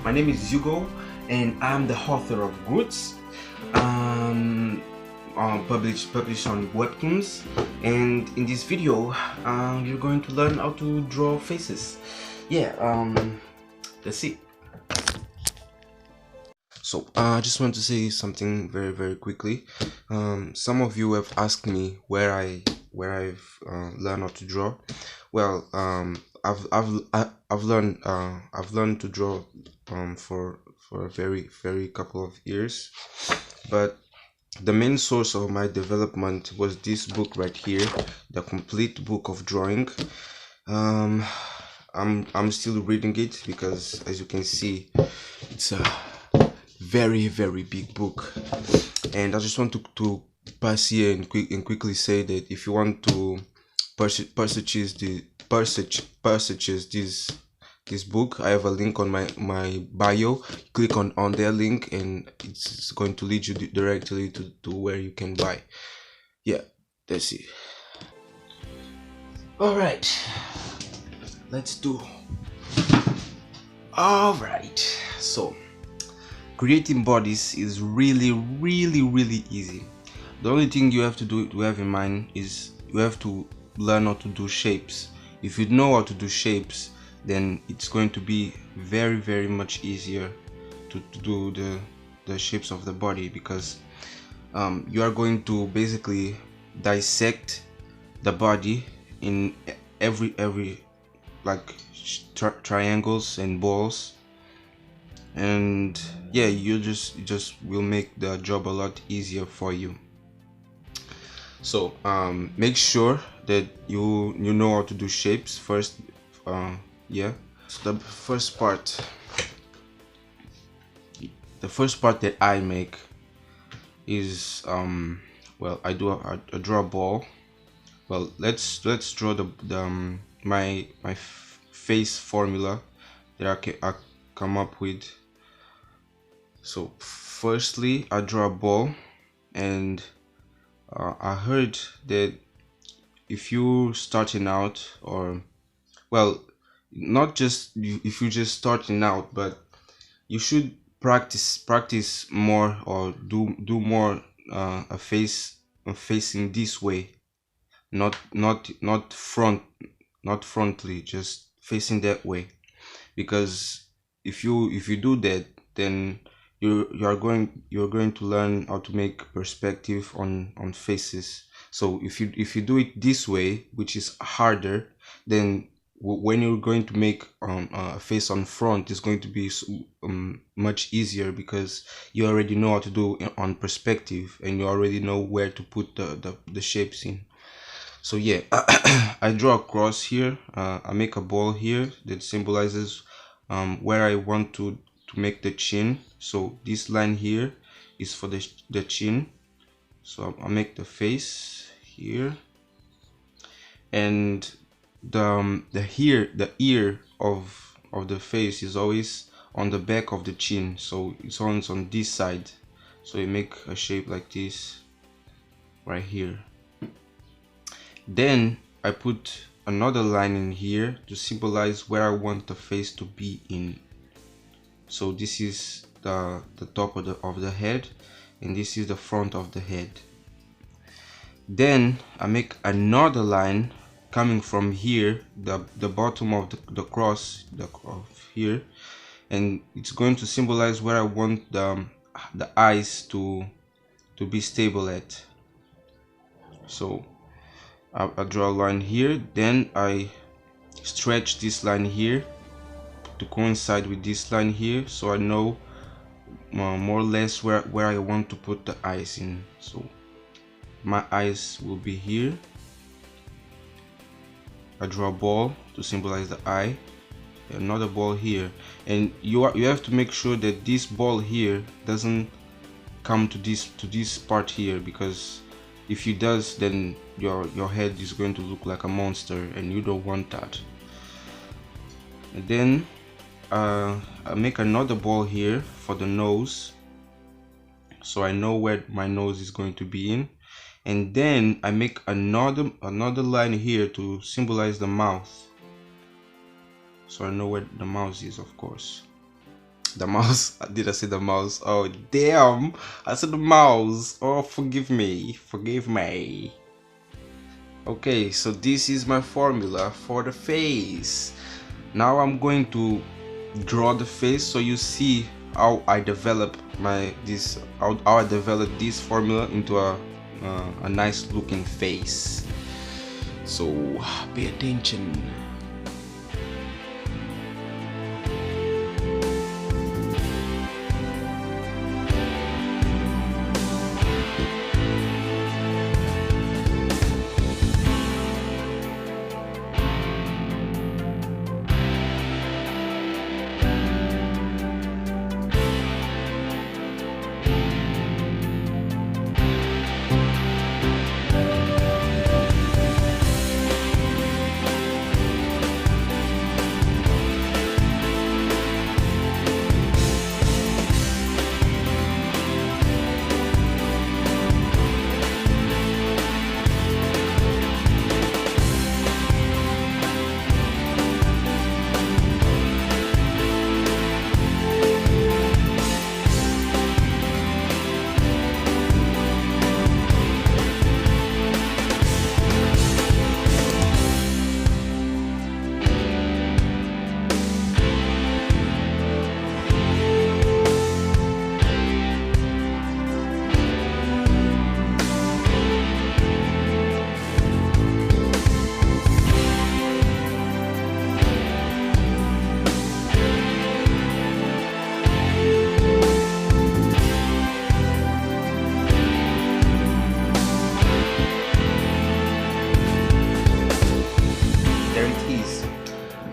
My name is Hugo, and I'm the author of Roots, published on Webtoons. And in this video, you're going to learn how to draw faces. Yeah, let's see. So I just want to say something very quickly. Some of you have asked me where I've learned how to draw. Well, I've learned to draw for a very couple of years, but the main source of my development was this book right here, the complete book of drawing. I'm still reading it because, as you can see, it's a very big book, and I just want to pass here and quickly say that if you want to purchase this book, I have a link on my bio. Click on their link and it's going to lead you directly to where you can buy. Yeah, that's it. All right, let's do. All right, so creating bodies is really easy. The only thing you have to have in mind is you have to learn how to do shapes. If you know how to do shapes, then it's going to be very much easier to do the shapes of the body, because you are going to basically dissect the body in every like triangles and balls, and yeah, you just will make the job a lot easier for you. So make sure that you know how to do shapes first. Yeah, so the first part that I make is well, I draw a ball. Well, let's draw the my face formula that I come up with. So firstly, I draw a ball, and I heard that if you starting out, or well, not just if you're just starting out, but you should practice more, or do more a face facing this way, not frontally, just facing that way, because if you do that, then you're going to learn how to make perspective on faces. So if you do it this way, which is harder, then when you're going to make a face on front, it's going to be much easier, because you already know how to do on perspective, and you already know where to put the shapes in. So yeah, I draw a cross here. I make a ball here that symbolizes where I want to make the chin. So this line here is for the chin. So I make the face here, and the ear of the face is always on the back of the chin, so it's always on this side. So you make a shape like this right here. Then I put another line in here to symbolize where I want the face to be in. So this is the top of the head, and this is the front of the head. Then I make another line coming from here, the bottom of the cross, here, and it's going to symbolize where I want the eyes to be stable at. So I draw a line here, then I stretch this line here to coincide with this line here, so I know more or less where I want to put the eyes in. So my eyes will be here. I draw a ball to symbolize the eye, another ball here, and you have to make sure that this ball here doesn't come to this part here, because if it does, then your head is going to look like a monster, and you don't want that. And then I make another ball here for the nose, so I know where my nose is going to be in. And then I make another line here to symbolize the mouth, so I know where the mouth is, of course. The mouse. Did I say the mouse? Oh damn, I said the mouse. Oh, forgive me, forgive me. Okay, so this is my formula for the face. Now I'm going to draw the face so you see how I develop how I develop this formula into a nice looking face. So pay attention.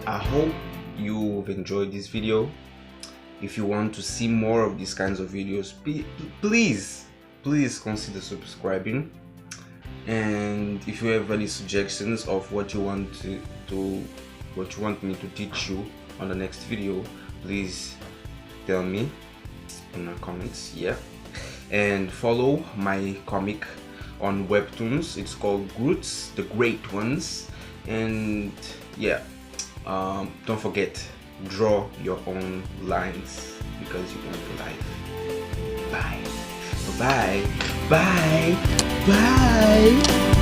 I hope you've enjoyed this video. If you want to see more of these kinds of videos, please consider subscribing. And if you have any suggestions of what you want me to teach you on the next video, please tell me in the comments. Yeah, and follow my comic on Webtoons. It's called Groots, the Great Ones. And yeah, don't forget, draw your own lines because you own your life. Bye bye bye bye.